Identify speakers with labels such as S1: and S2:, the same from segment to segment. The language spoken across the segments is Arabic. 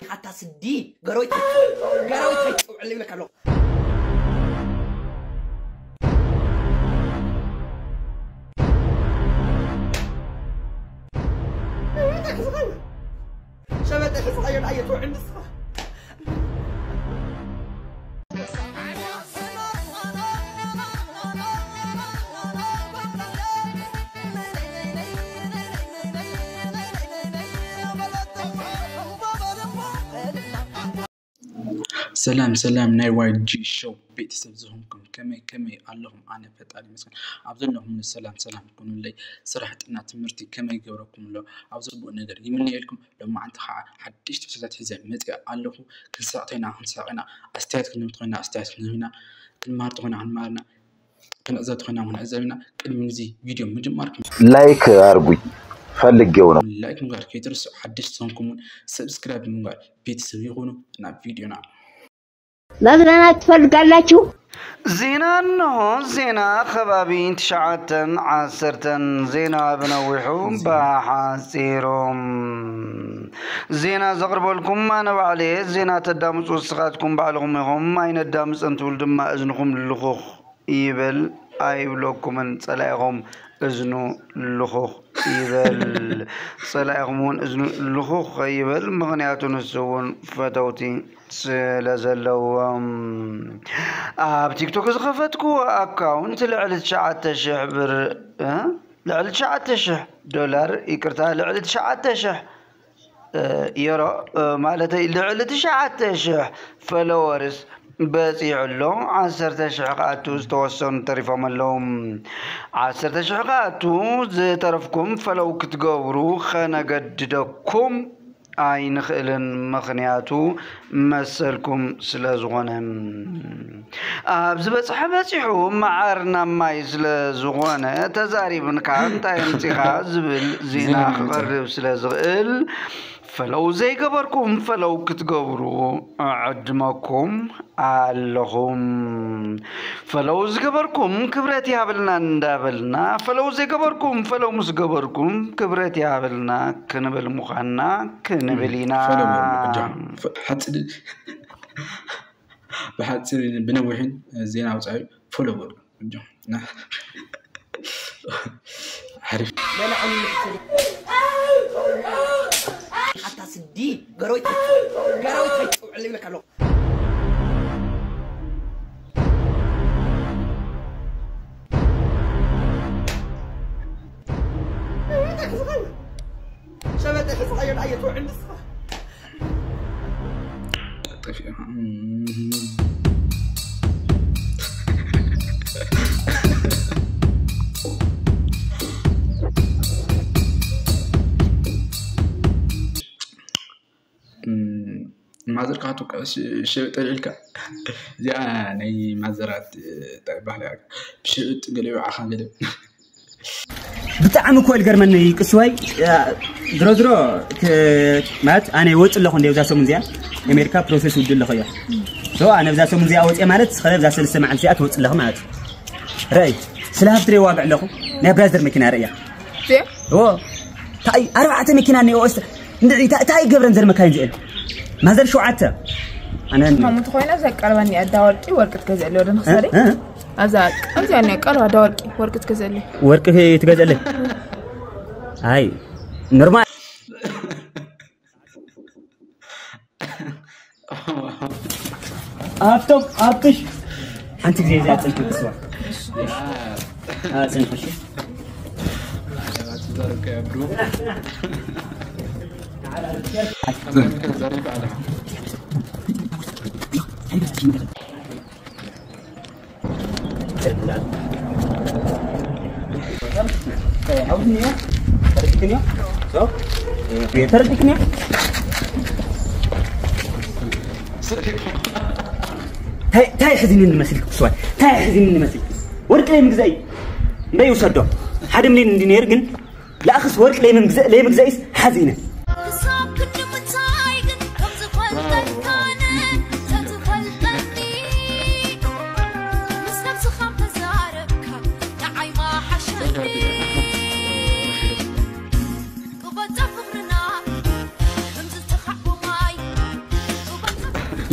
S1: حتى سدين قرويت علي لك علو شبت صغير عيط وعند الصباح
S2: سلام ناي واي جي شو بيت سبزهمكم كمي اللهم أنا فتالي مثلا عبد الله من السلام كونوا لي صراحة أنا تمرتي كمي جوركم له عبد الله نقدر يمني لكم لما عند حدش تفسدت حزام متى الله كل ساعتين أستعد كنا هنا كل مرة هنا عن مارنا كنا أزاد هنا من أزلنا كل من زي فيديو مجمركم
S3: لايك أرجوي فلق جونا
S2: لايك مغار كيدرس حدش تسمكم سبسكرايب مغار بيت سويقونوا نا فيديونا
S4: ماذا تفرقلاችሁ
S5: زينا خبابين تشعتن عسرتن زينا بنوحهم بحاسيرهم زينا زغربوا لكم أنا وعليه زينا تدامس وسخاتكم بعلهم هم أين الدامس أنتم ولدم أذنكم للخوخ يبل أيبلوكم من صلاهم أذنو لخوخ يبل صلاهم أذنو لخوخ يبل مغنياتون السون فتوتي سلازلوهم بتيك توك زخفتكو اكاونت لعلت شعات شحبر لعلت شعات شح دولار يكرتها لعلت شعات شح يورو مالتي لعلت شعات شح فلورس بسيعلو 10 شحقاتو توسون تريفهم اللهم 10 شحقاتو زي طرفكم فلو كتقورو خانا قددكم أين خلن مخنياتو مسلكم سلازغونهم بزبط حباتيحو معارنا ماي سلازغونه تزاريبن كان تايمتيخا زبل زينا خبرب سلازغل فلو زي قبركم فلو كتقبروا عدمكم اللهم فلو زي قبركم كبرتي هابلنا ندابلنا فلو زي قبركم فلو مس قبركم كبرتي هابلنا كنبل مخنا كنبلينا
S2: حتى بنوحين زينا وصعيب فولو عارف
S1: لا حتى سدين قرويت علي لك علو شبت صغير عيط وعند الصباح
S2: مازر كاتو شيء تلك يعني مازرات تبعها بشيء قليل عخان قليل
S6: بتعمل كل جرمني كسوي درو مات أنا وقت اللي خندي وزاسو من زيان أمريكا بروسيس ودي اللي خير سو أنا وزاسو من زيان وقت مالت خلاص وزاسو لسه مع الزيات وقت اللي مات رأي سلاف تري واقع لهم نبرازر مكينة رأيه هو تاي 4 مكينة نيوست تاي جبرن زر مكان زين ما زال شو عته أنا
S7: ما متخيلة زك قلبني أدورتي ورقة كذا لو رن خسري أزاك أنت يعني قلب أدورتي ورقة كذا لي
S6: ورقة هي تكذا لي هاي نورمال أفتش أنت زي أنت بسوا سنخش تردكني تاي حزين المسلك بسوا تاي حزين المسلك ورق لي مجزاي ما يوصدوا حد منين دينير جن لا أخس ورق لي مجزايس حزينة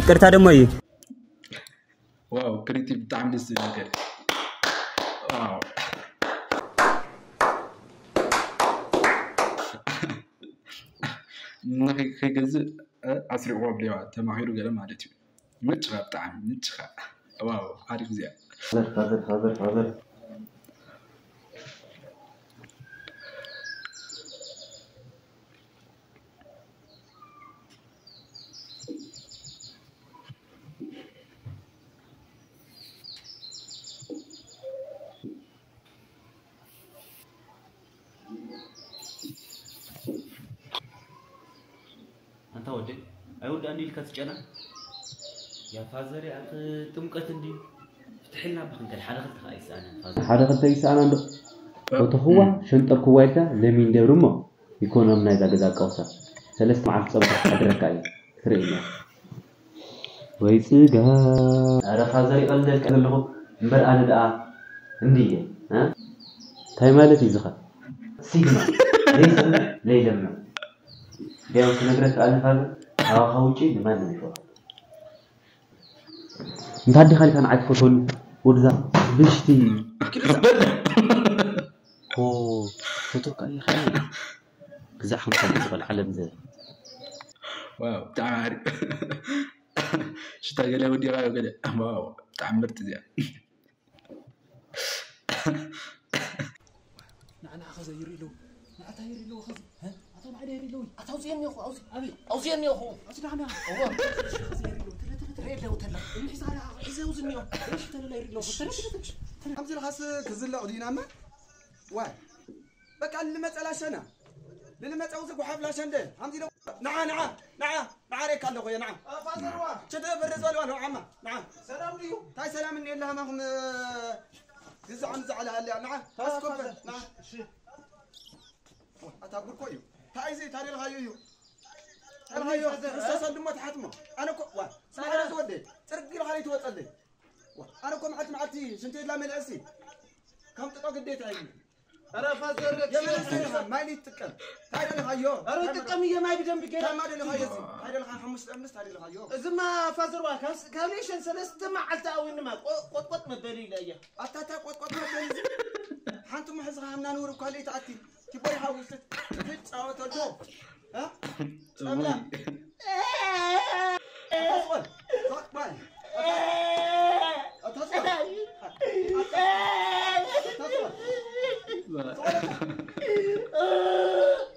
S6: ይቅርታ ደግሞ እዩ
S2: واو كريتي بتعمل السنة واو نخي جزء عصر قبل يوم تماهيرو قال ما عليه متخا بتاعم متخا واو عارف زين
S8: حاضر
S9: أنت ودي أود أني الكتجنا يا فازري أخ تمكت عندي فتحلنا بخنك الحلقة خايس أنا فازر
S8: حلقة خايس أنا عنده وتخوّا شنطة كويتا لمين درمو يكون أمنا إذا جزاك قوسا ثلاث معك صبح حضرك أي فرينا ويسجا أنا فازري قلدك أنا له مبر أنا دعاء عندي ها تاي مالتي زخر سيجما ليس لما اليوم كنقرأ أنا فاهم خوتي لما نشوف أنت هدي خلي كان عاد فوتون ورزا بشتي أوه فوتو كأي خلي كذا خمسة تقول علم زي
S2: واو تعال اشتاق له ودي غاية كده واو تعمرت زين
S1: أنا خزيري له لا تايري له خز ها أنا عليه له أتوزيني يا أخو أوزيني يا أخو أصلحنا هو خزيري له تريد له تلا اللي صار إذا وزني إيش تلا لا يريد له
S10: أمزي الخاص كزلا أودينا ما واي بقى اللي مسألة سنة اللي مسألة وزق وحفلة شندة أمزي له نعم ريك الله خويا نعم فازر واه شده بالرزق واه عمّا نعم سلام ليو تاي سلام إني إلا ما هم يزعم زعل هلا نعم اسكت نعم أتقول كويو تاي زي تاري الغايو الغايو أساسا دم تحتمه أنا كو واه سأنا تودي ترقي الغايو توصل أنا كم عت معتي سنتي لا من أسي كم تطاق الديت عيني أنا فازر يا من ما يلي تكلم تاي الغايو أنا تكلم يا ما يبدأ بكذا ما أدري الغايو تاي الغايو خمس أمس تاي الغايو
S1: زما فازر واكاس كاليشن سلست ما علتا أو إنما قط مبالي ليا
S10: أتا قط مبالي حنتم حزقها من نور وكالي تأتي تبغي حاولت تفت أو تجو ها أبلا أتصل صوت باي أتصل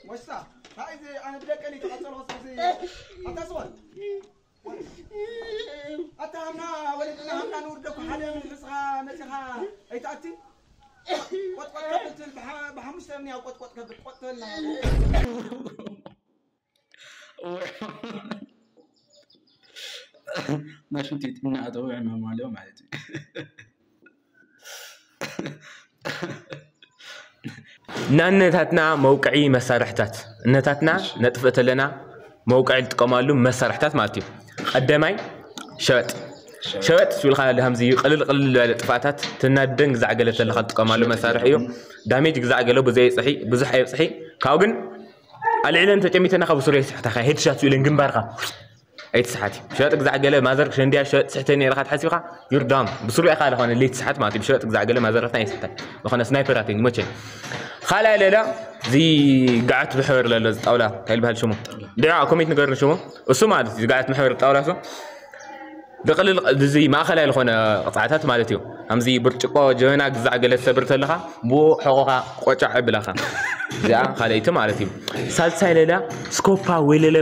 S10: وشتا هاي أنا بدك أني تحصل وصلي أتصل أتهمنا ولدنا همنا نور دك حاليا من حزقها مسخها أي تأتي قط قبل بحمش تمني أو قط قبل قطلنا
S2: ما شو تيتمنى أدوي عن ما اليوم عادي
S9: نتاتنا موقعي مسارحتات نتاتنا نطفت لنا موقعي تقمالو مسارحتات مالتي قدماي شوت شو الخال همزي قلل طفاتات تنادن زعقله لخ تقمالو مسارحيو داميج زعقله بزي صحي بزح صحي كاوغن العلن تجميتنا خبصوري صحتها هيد شات يلين جنبارها أي تسحتي شوت زعقله ما زرك شنديا شوت صحتني رخات حسيبها يردام بسرعة خاله هون اللي تسحت ما تبي شوت زعقله ما زرك ثاني صحتها بخنا سنايبراتين مچن خاله لا زي قعدت بحور لا طاوله كايل بهال شمو دعاء كوميت نقرن شمو وسمعت قعدت بحور طاوله شو دقلل زي ما خلى الخونه قطعتات مالتيو همزي برچقو جونا زعقله سبرت لها بو حقوقها قوچع بلاخا زا خليت مالتي سالساي لا سكوبا ويلله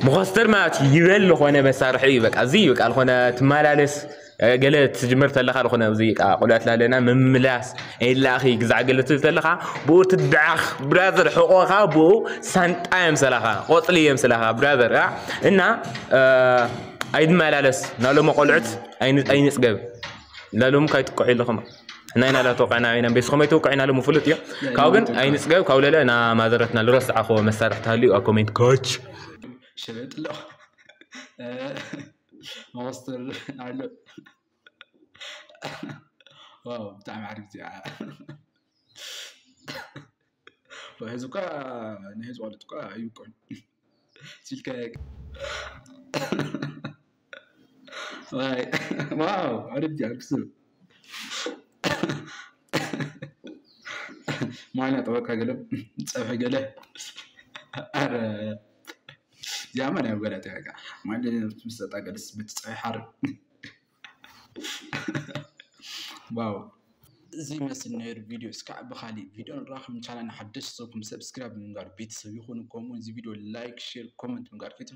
S9: مخستر ما يبل خونه مسارحي بقى زي بقى الخونه تمالالس قالت جمرت لها الخونه زي قولات لنا مملاس الا اخي زعقلت لها بو تدعخ براذر حقوقها بو سانطايم سلاها قطليم سلاها براذر ان ايد مالالس نالو مقلعت اين صقب لالوم كايتقعي لكم حنا لا توقعنا عينا بس خميتو قعنا له مفلط يا كاوغن اين صقب كاوله انا ما زرتنا لرسع اخو مسارحتها لي كومنت كوتش
S2: شبت لا ماستر على واو بتاع معرفتي وهزوكا نهز والدكا يكون سلكا واو عرفت بسو معنا طبقة قلب تصفى قلب أرى يا من يا ولد يا جا ما عندنا مستطاع جلس بتصفى حرب واو زي ما سنير فيديو اسكع بخالي فيديو الراخم شانل نحدث صوكم سبسكرايب من غير بيت سوي يكون كومون زي فيديو لايك شير كومنت من غير كتب